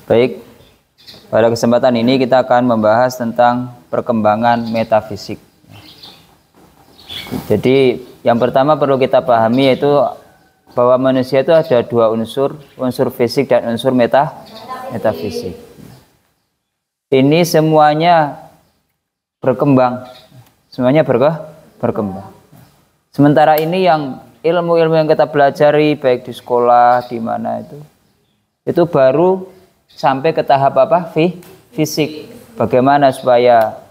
Baik, pada kesempatan ini kita akan membahas tentang perkembangan metafisik. Jadi yang pertama perlu kita pahami yaitu bahwa manusia itu ada dua unsur, unsur fisik dan unsur metafisik. Ini semuanya berkembang, semuanya berkembang. Sementara ini yang ilmu-ilmu yang kita pelajari baik di sekolah di mana itu baru sampai ke tahap apa? Fisik. Bagaimana supaya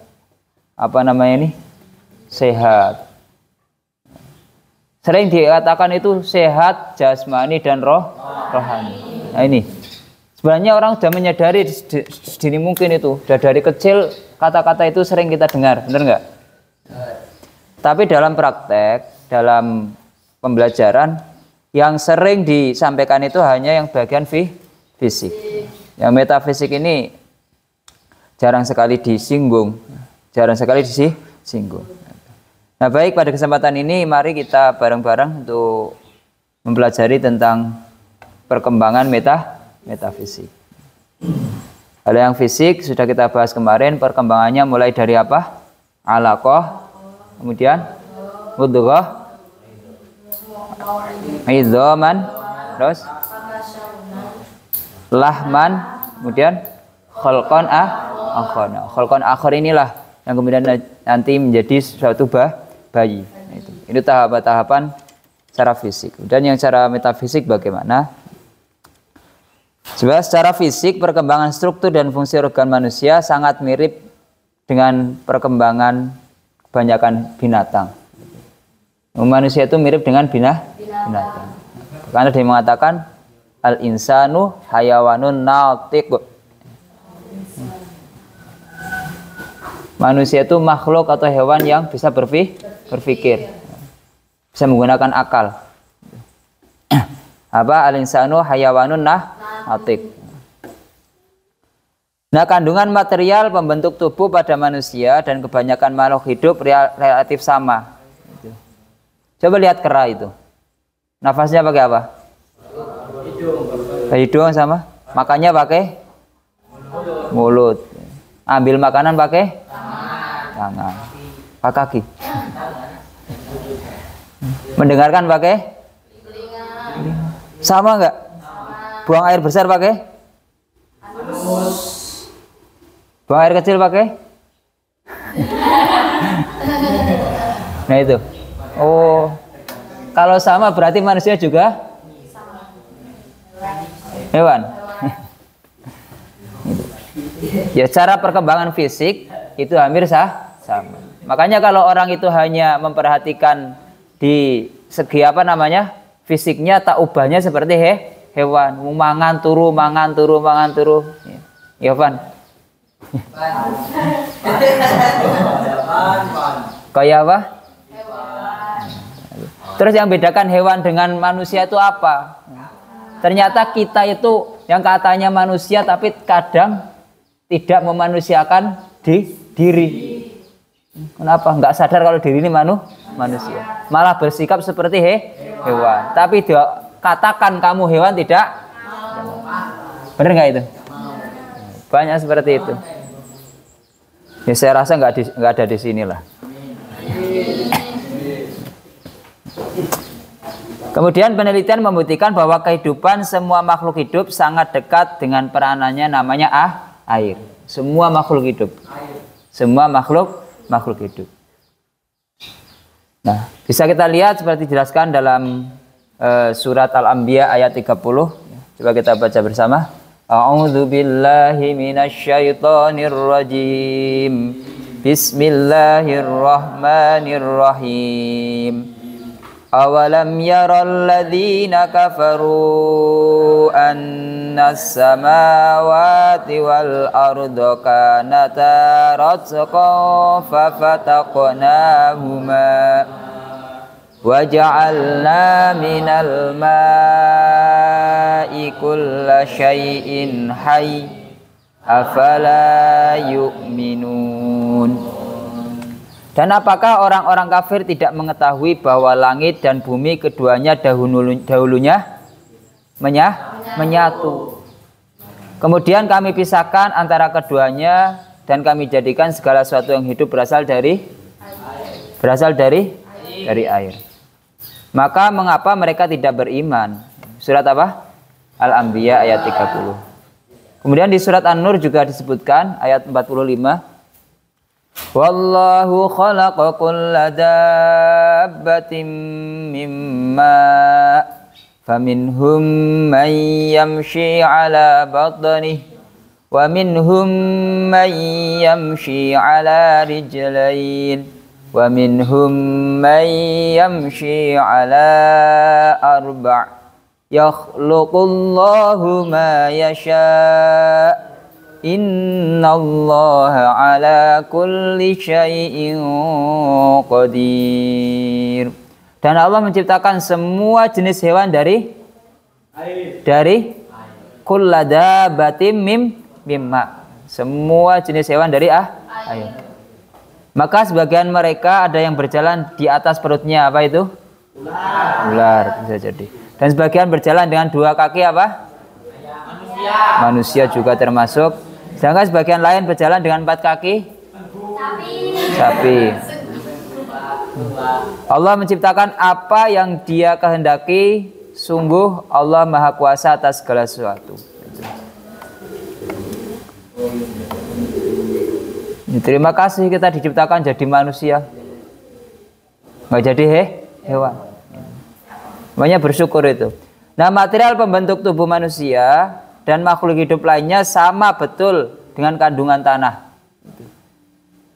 sehat. Sering dikatakan itu sehat jasmani dan rohani. Nah ini sebenarnya orang sudah menyadari sedini mungkin itu. Sudah dari kecil kata-kata itu sering kita dengar, benar nggak? Tapi dalam praktek, dalam pembelajaran yang sering disampaikan itu hanya yang bagian fisik. Yang metafisik ini jarang sekali disinggung. Nah baik, pada kesempatan ini mari kita bareng-bareng untuk mempelajari tentang perkembangan metafisik. Kalau yang fisik sudah kita bahas kemarin, perkembangannya mulai dari apa? Alaqah, kemudian mudghah, idhaman, terus lahman, kemudian khalqan akhar. Khalqan akhar inilah yang kemudian nanti menjadi suatu bayi. Ini tahapan-tahapan secara fisik. Dan yang secara metafisik bagaimana? Secara fisik perkembangan struktur dan fungsi organ manusia sangat mirip dengan perkembangan kebanyakan binatang. Manusia itu mirip dengan binatang. Karena dia mengatakan al-insanu hayawanun natiq. Manusia itu makhluk atau hewan yang bisa berpikir, bisa menggunakan akal. Al-insanu hayawanun natiq. Nah, kandungan material pembentuk tubuh pada manusia dan kebanyakan makhluk hidup relatif sama. Coba lihat kera itu. Nafasnya pakai apa? Hidung sama. Makannya pakai mulut. Ambil makanan pakai tangan. Pakai kaki. Mendengarkan pakai sama enggak? Buang air besar pakai? Buang air kecil pakai? Nah itu. Oh, kalau sama berarti manusia juga hewan. Ya, cara perkembangan fisik itu hampir sama. Makanya kalau orang itu hanya memperhatikan di segi fisiknya, tak ubahnya seperti hewan, mangan turu. Ya, Van. Kayak apa? Terus yang bedakan hewan dengan manusia itu apa? Ternyata kita itu yang katanya manusia tapi kadang tidak memanusiakan diri. Kenapa? Nggak sadar kalau diri ini manusia. Malah bersikap seperti hewan. Tapi katakan kamu hewan tidak. Benar nggak itu? Banyak seperti itu. Ya saya rasa nggak ada di sini lah. Kemudian penelitian membuktikan bahwa kehidupan semua makhluk hidup sangat dekat dengan peranannya namanya air. Semua makhluk hidup. Semua makhluk hidup. Nah, bisa kita lihat seperti dijelaskan dalam surat Al-Anbiya ayat 30. Coba kita baca bersama. A'udzu billahi minasyaitonir rajim. Bismillahirrahmanirrahim. Awalam yaral ladzina kafaru annas samawati wal arda kanata ratqan fafataqnahuma waja'alna minal ma'i kulla syai'in hayy afala yu'minun. Dan apakah orang-orang kafir tidak mengetahui bahwa langit dan bumi keduanya dahulunya menyatu. Kemudian kami pisahkan antara keduanya dan kami jadikan segala sesuatu yang hidup berasal dari air. Maka mengapa mereka tidak beriman? Surat apa? Al-Anbiya ayat 30. Kemudian di surat An-Nur juga disebutkan ayat 45. Wallahu khalaqa kulla dabbatin mimma faminhum man yamshi ala batnihi wa minhum man yamshi ala rijlain wa minhum man yamshi ala arba' yakhluqullahu ma yasha' innallaha ala kulli syai'in qadir. Dan Allah menciptakan semua jenis hewan dari kulla dabbatin mimma. Semua jenis hewan dari air. Maka sebagian mereka ada yang berjalan di atas perutnya, apa itu? Ular bisa jadi. Dan sebagian berjalan dengan dua kaki apa? Manusia juga termasuk. Sedangkan sebagian lain berjalan dengan 4 kaki? Sapi. Allah menciptakan apa yang Dia kehendaki. Sungguh Allah Maha Kuasa atas segala sesuatu. Terima kasih kita diciptakan jadi manusia, nggak jadi hewan. Makanya bersyukur itu. Nah, material pembentuk tubuh manusia dan makhluk hidup lainnya sama betul dengan kandungan tanah.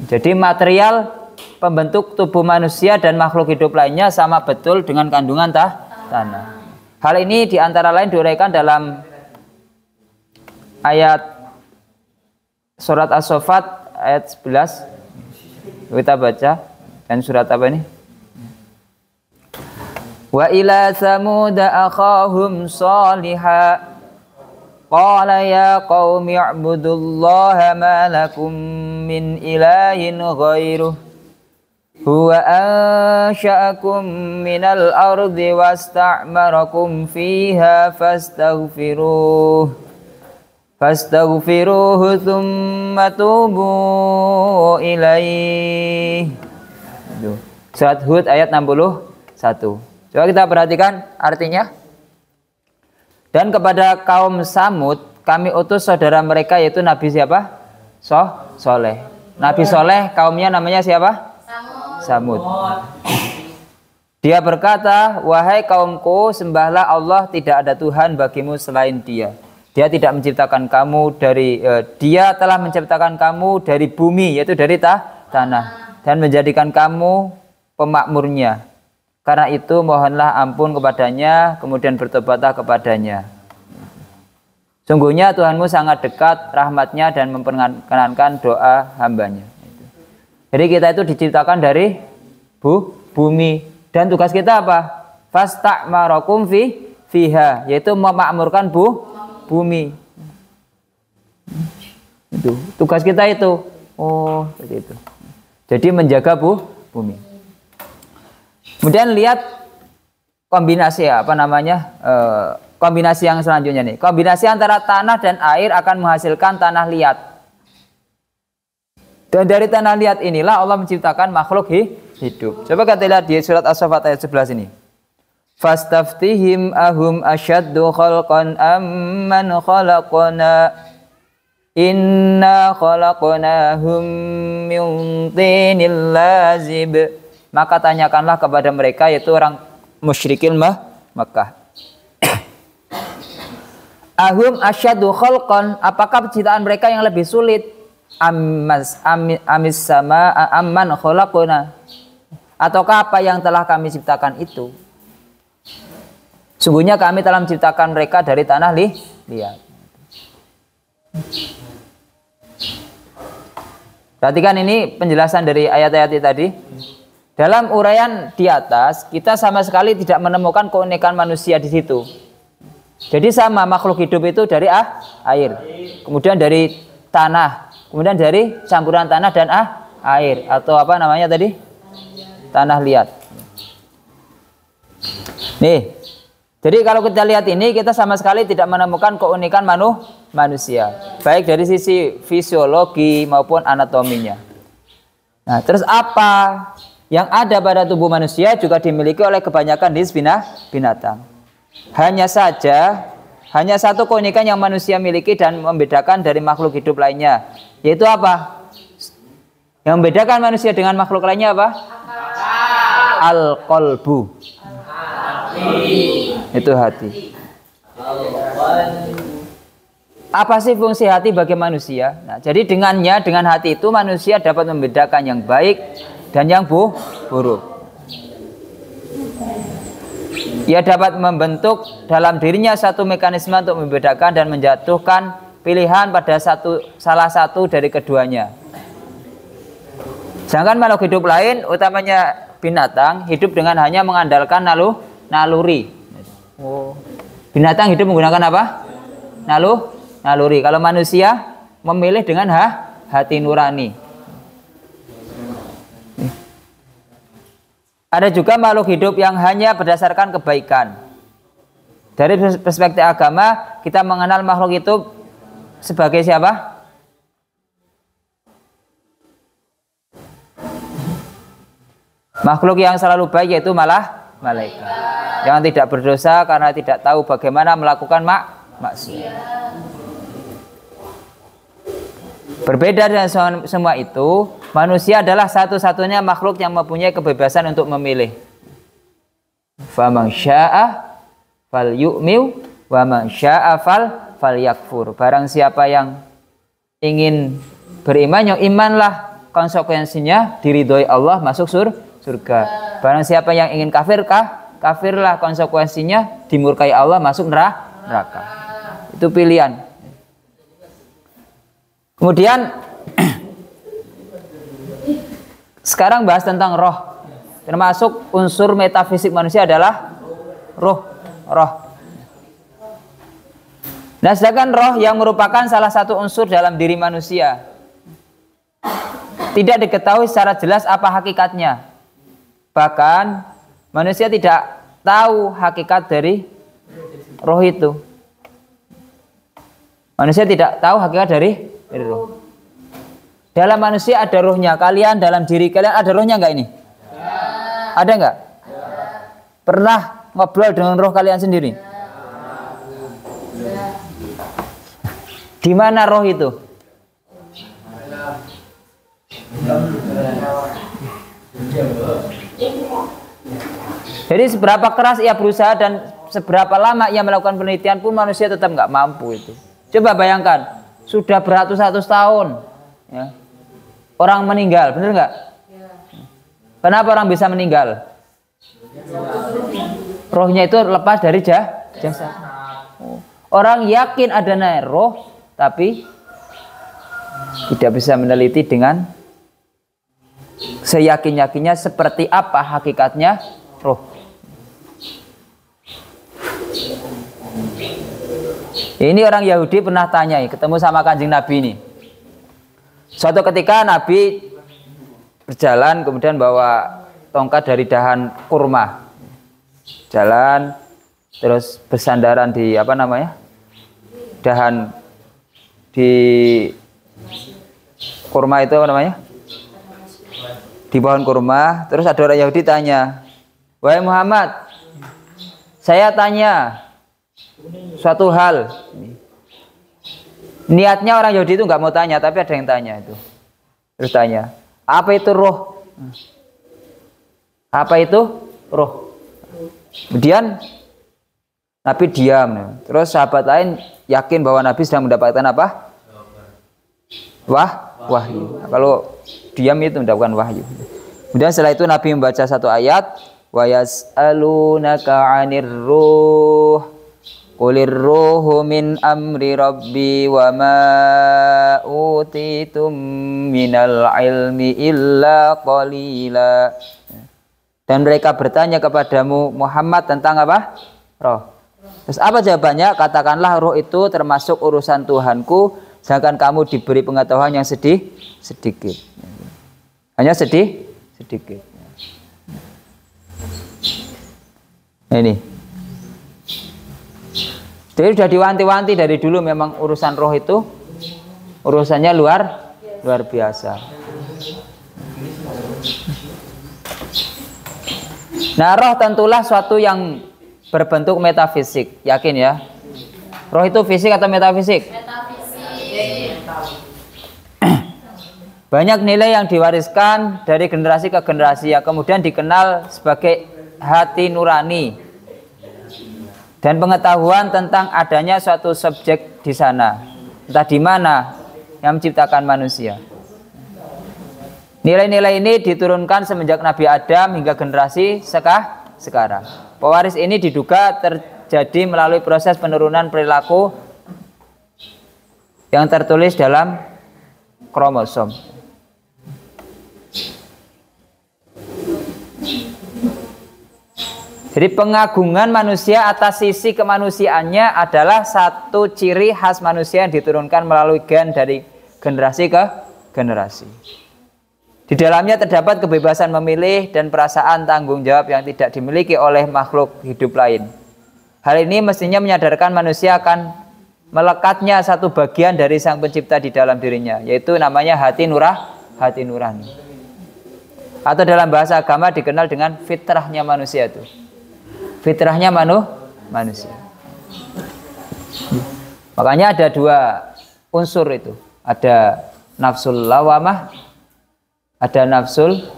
Jadi material pembentuk tubuh manusia dan makhluk hidup lainnya sama betul dengan kandungan tanah. Hal ini diantara lain diuraikan dalam ayat surat As-Saffat ayat 11. Kita baca. Dan surat apa ini? Wa ila samuda akhahum salihah qala ya qaumi i'budullaha ma lakum min ilahin ghairuh huwa ansha'akum minal ardi wasta'marakum fiha fastaghfiruhu thumma tubu ilaih. Surat Hud ayat 61. Coba kita perhatikan artinya. Dan kepada kaum Samud kami utus saudara mereka yaitu Nabi siapa? Soleh. Nabi Soleh kaumnya namanya siapa? Samud. Dia berkata, wahai kaumku, sembahlah Allah, tidak ada Tuhan bagimu selain Dia. Dia tidak menciptakan kamu dari Dia telah menciptakan kamu dari bumi, yaitu dari tanah, dan menjadikan kamu pemakmurnya. Karena itu mohonlah ampun kepadanya, kemudian bertobatlah kepadanya. Sungguhnya Tuhanmu sangat dekat rahmatnya dan memperkenankan doa hambanya. Jadi kita itu diciptakan dari bumi. Dan tugas kita apa? Fasta'marakum fiha, yaitu memakmurkan bumi. Itu tugas kita itu. Oh, seperti itu. Jadi menjaga bumi. Kemudian lihat kombinasi kombinasi yang selanjutnya nih. Kombinasi antara tanah dan air akan menghasilkan tanah liat. Dan dari tanah liat inilah Allah menciptakan makhluk hidup. Coba kita lihat di surat As-Saffat ayat 11 ini. Fastaftihim ahum asyaddu khalqan amman khalaqna inna khalaqnahum min tinil lazib. Maka tanyakanlah kepada mereka yaitu orang musyrikin Makkah. Ahum asyaddu khalqan, apakah penciptaan mereka yang lebih sulit? Amis sama amman khalaqna, ataukah apa yang telah kami ciptakan itu? Sungguhnya kami telah menciptakan mereka dari tanah liat. Perhatikan ini penjelasan dari ayat-ayat tadi. Dalam uraian di atas, kita sama sekali tidak menemukan keunikan manusia di situ. Jadi sama, makhluk hidup itu dari air, kemudian dari tanah, kemudian dari campuran tanah dan air, atau apa namanya tadi? Tanah liat. Nih, Jadi kalau kita lihat ini, kita sama sekali tidak menemukan keunikan manusia, baik dari sisi fisiologi maupun anatominya. Nah, terus apa yang ada pada tubuh manusia juga dimiliki oleh kebanyakan jenis binatang. Hanya saja, hanya satu keunikan yang manusia miliki dan membedakan dari makhluk hidup lainnya, yaitu apa? Yang membedakan manusia dengan makhluk lainnya apa? Al-qalbu. Itu hati. Apa sih fungsi hati bagi manusia? Nah, jadi dengan hati itu manusia dapat membedakan yang baik dan yang buruk. Ia dapat membentuk dalam dirinya satu mekanisme untuk membedakan dan menjatuhkan pilihan pada salah satu dari keduanya. Sedangkan makhluk hidup lain, utamanya binatang, hidup dengan hanya mengandalkan naluri. Binatang hidup menggunakan apa? Naluri. Kalau manusia memilih dengan hati nurani. Ada juga makhluk hidup yang hanya berdasarkan kebaikan. Dari perspektif agama, kita mengenal makhluk itu sebagai siapa? Makhluk yang selalu baik, yaitu malaikat. Yang tidak berdosa karena tidak tahu bagaimana melakukan maksiat. Berbeda dengan semua itu, manusia adalah satu-satunya makhluk yang mempunyai kebebasan untuk memilih. Faman syaa'a falyu'min wa man syaa'a falyakfur. Barang siapa yang ingin beriman, yang imanlah, konsekuensinya diridhoi Allah, masuk surga. Barang siapa yang ingin kafirlah, konsekuensinya dimurkai Allah, masuk neraka. Itu pilihan. Kemudian sekarang bahas tentang roh. Termasuk unsur metafisik manusia adalah roh. Nah, sedangkan roh yang merupakan salah satu unsur dalam diri manusia, tidak diketahui secara jelas apa hakikatnya. Bahkan manusia tidak tahu hakikat dari roh itu. Manusia tidak tahu hakikat dari roh. Dalam manusia ada rohnya. Kalian dalam diri kalian ada rohnya enggak ini? Ada enggak? Pernah ngobrol dengan roh kalian sendiri? Di mana roh itu? Jadi seberapa keras ia berusaha dan seberapa lama ia melakukan penelitian pun manusia tetap nggak mampu itu. Coba bayangkan, sudah beratus-ratus tahun ya, orang meninggal, benar nggak? Kenapa orang bisa meninggal? Rohnya itu lepas dari jasad. Orang yakin adanya roh, tapi tidak bisa meneliti dengan seyakin-yakinnya seperti apa hakikatnya roh. Ini orang Yahudi pernah tanya, ketemu sama Kanjeng Nabi ini. Suatu ketika Nabi berjalan, kemudian bawa tongkat dari dahan kurma. Jalan, terus bersandaran di dahan di kurma itu di pohon kurma. Terus ada orang Yahudi tanya, "Wahai Muhammad, saya tanya suatu hal." Niatnya orang Yahudi itu nggak mau tanya, tapi ada yang tanya itu. Terus tanya, "Apa itu roh?" Apa itu roh? Kemudian Nabi diam. Terus sahabat lain yakin bahwa Nabi sedang mendapatkan apa? Wahyu. Kalau diam itu mendapatkan wahyu. Kemudian setelah itu Nabi membaca satu ayat, wa yas'alunaka 'anir ruh qulir ruhu min amri rabbi wa ma utitum minal ilmi illa qalila. Dan mereka bertanya kepadamu Muhammad tentang apa? Roh. Terus apa jawabannya? Katakanlah roh itu termasuk urusan Tuhanku, sedangkan kamu diberi pengetahuan yang sedikit. Hanya sedikit. Ini. Jadi sudah diwanti-wanti dari dulu memang urusan roh itu urusannya luar biasa. Nah, roh tentulah suatu yang berbentuk metafisik, yakin ya? Roh itu fisik atau metafisik? Metafisik. Banyak nilai yang diwariskan dari generasi ke generasi yang kemudian dikenal sebagai hati nurani dan pengetahuan tentang adanya suatu subjek di sana, entah di mana yang menciptakan manusia. Nilai-nilai ini diturunkan semenjak Nabi Adam hingga generasi sekarang. Pewaris ini diduga terjadi melalui proses penurunan perilaku yang tertulis dalam kromosom. Jadi pengagungan manusia atas sisi kemanusiaannya adalah satu ciri khas manusia yang diturunkan melalui gen dari generasi ke generasi. Di dalamnya terdapat kebebasan memilih dan perasaan tanggung jawab yang tidak dimiliki oleh makhluk hidup lain. Hal ini mestinya menyadarkan manusia akan melekatnya satu bagian dari Sang Pencipta di dalam dirinya, yaitu namanya hati nurani. Atau dalam bahasa agama dikenal dengan fitrahnya manusia itu. Fitrahnya manusia. Makanya ada dua unsur itu. Ada nafsul lawamah, ada nafsul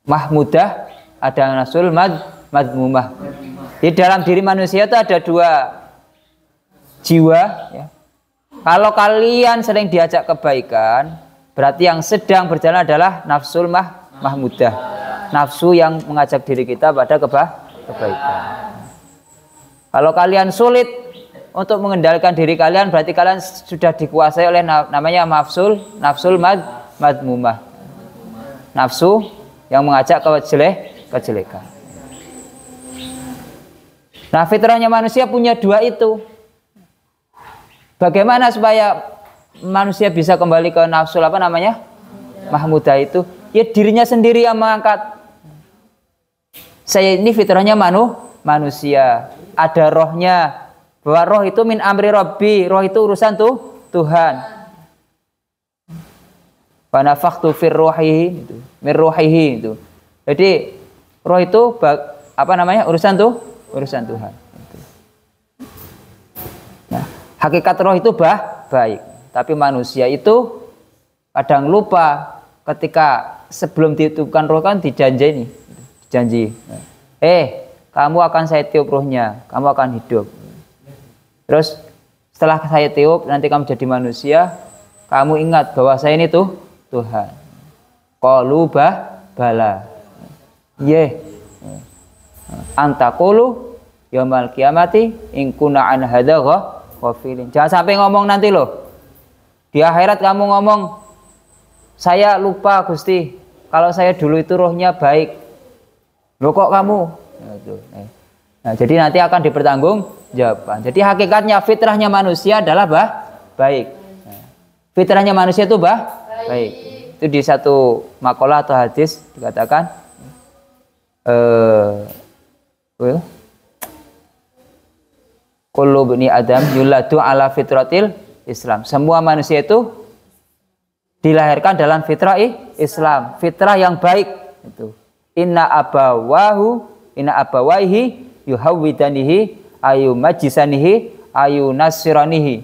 mahmudah, ada nafsul madmumah. Di dalam diri manusia itu ada dua jiwa. Ya. Kalau kalian sering diajak kebaikan, berarti yang sedang berjalan adalah nafsul mahmudah. Nafsu yang mengajak diri kita pada kebaikan. Kalau kalian sulit untuk mengendalikan diri kalian, berarti kalian sudah dikuasai oleh namanya nafsul madmumah. Nafsu yang mengajak kejelekan. Nah, fitrahnya manusia punya dua itu. Bagaimana supaya manusia bisa kembali ke nafsul mahmudah itu? Ya dirinya sendiri yang mengangkat. Saya ini fitrahnya manusia, ada rohnya, bahwa roh itu min amri rabbi, roh itu urusan Tuhan. Wa nafakhtu fir ruhihi itu, mir ruhihi itu. Jadi roh itu urusan Tuhan. Nah, hakikat roh itu baik, tapi manusia itu kadang lupa ketika sebelum ditiupkan roh kan janji, kamu akan saya tiup rohnya, kamu akan hidup. Terus setelah saya tiup, nanti kamu jadi manusia, kamu ingat bahwa saya ini Tuhan. Qalu bala. Anta qulu yaumil qiyamati in kunna an hadza ghafilin. Jangan sampai ngomong nanti loh. Di akhirat kamu ngomong, saya lupa Gusti, kalau saya dulu itu rohnya baik. Loh kok kamu? Nah, jadi nanti akan dipertanggungjawabkan. Jadi hakikatnya fitrahnya manusia adalah baik. Fitrahnya manusia itu baik. Itu di satu makalah atau hadis dikatakan kullu bani Adam yuladu ala fitratil Islam. Semua manusia itu dilahirkan dalam fitrah Islam, fitrah yang baik itu. Inna abawaihi yuhawwidanihi ayu majisanihi ayu nasiranihi.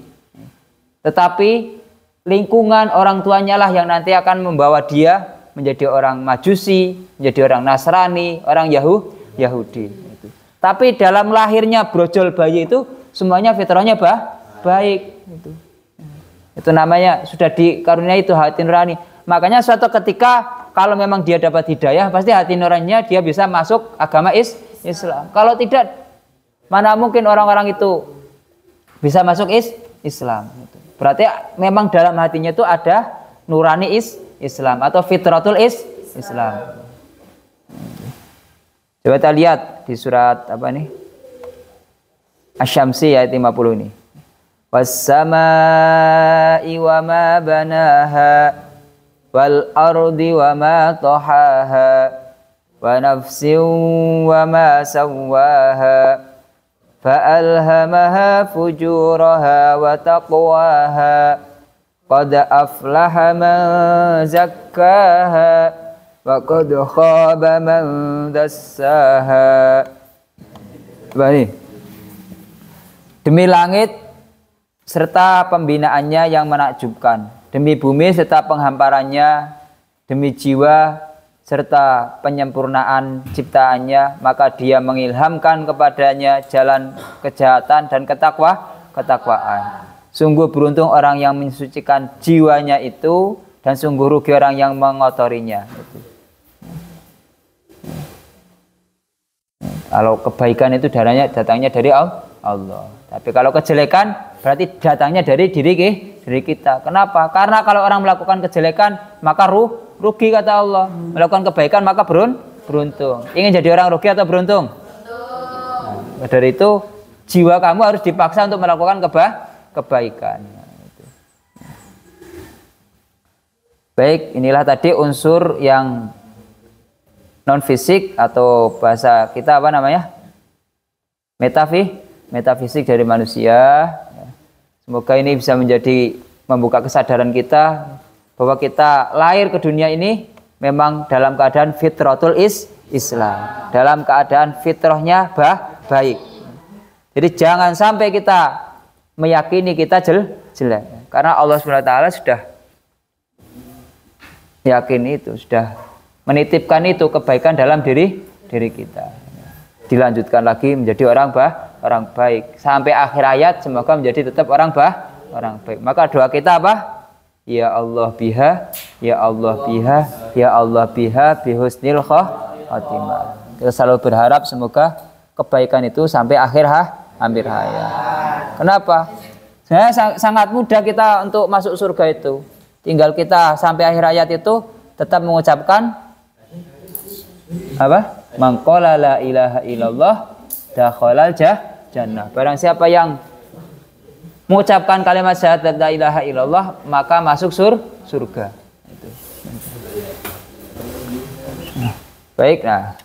Tetapi lingkungan orang tuanya lah yang nanti akan membawa dia menjadi orang Majusi, menjadi orang Nasrani, orang Yahudi. Tapi dalam lahirnya brojol bayi itu semuanya fitrahnya baik. Itu namanya sudah dikaruniai itu hati nurani. Makanya suatu ketika kalau memang dia dapat hidayah, pasti hati nuraninya dia bisa masuk agama Islam. Kalau tidak, mana mungkin orang-orang itu bisa masuk Islam. Berarti memang dalam hatinya itu ada nurani Islam atau fitratul Islam. Coba kita lihat di surat apa nih? Asy-Syamsi ayat 50 ini. Was-samaa'i wa ma banaha wal ardi wa ma tahaha wa nafsin wa ma sawwaha فألهمها فجورها وتقواها قد أفلح من زكاها وقد خاب من دساها. Demi langit serta pembinaannya yang menakjubkan, demi bumi serta penghamparannya, demi jiwa serta penyempurnaan ciptaannya, maka dia mengilhamkan kepadanya jalan kejahatan dan ketakwaan. Sungguh beruntung orang yang mensucikan jiwanya itu, dan sungguh rugi orang yang mengotorinya. Kalau kebaikan itu datangnya dari Allah. Tapi kalau kejelekan berarti datangnya dari diri kita. Kenapa? Karena kalau orang melakukan kejelekan maka rugi kata Allah. Melakukan kebaikan maka beruntung. Ingin jadi orang rugi atau beruntung? Nah, dari itu jiwa kamu harus dipaksa untuk melakukan kebaikan. Baik, inilah tadi unsur yang non fisik atau bahasa kita apa namanya? Metafisik dari manusia. Semoga ini bisa membuka kesadaran kita bahwa kita lahir ke dunia ini memang dalam keadaan fitratul Islam, dalam keadaan fitrahnya baik. Jadi jangan sampai kita meyakini kita jelek, karena Allah SWT sudah yakin itu, sudah menitipkan itu kebaikan dalam diri kita. Dilanjutkan lagi menjadi orang baik sampai akhir ayat, semoga menjadi tetap orang baik. Maka doa kita apa? Ya Allah biha, ya Allah biha, ya Allah biha bihusnil khotimah. Kita selalu berharap semoga kebaikan itu sampai akhir hayat. Kenapa? Sebenarnya sangat mudah kita untuk masuk surga itu. Tinggal kita sampai akhir hayat itu tetap mengucapkan apa? Man qala la ilaha illallah dakhalal jannah. Barang siapa yang mengucapkan kalimat syahadat la ilaha illallah maka masuk surga. Baik, nah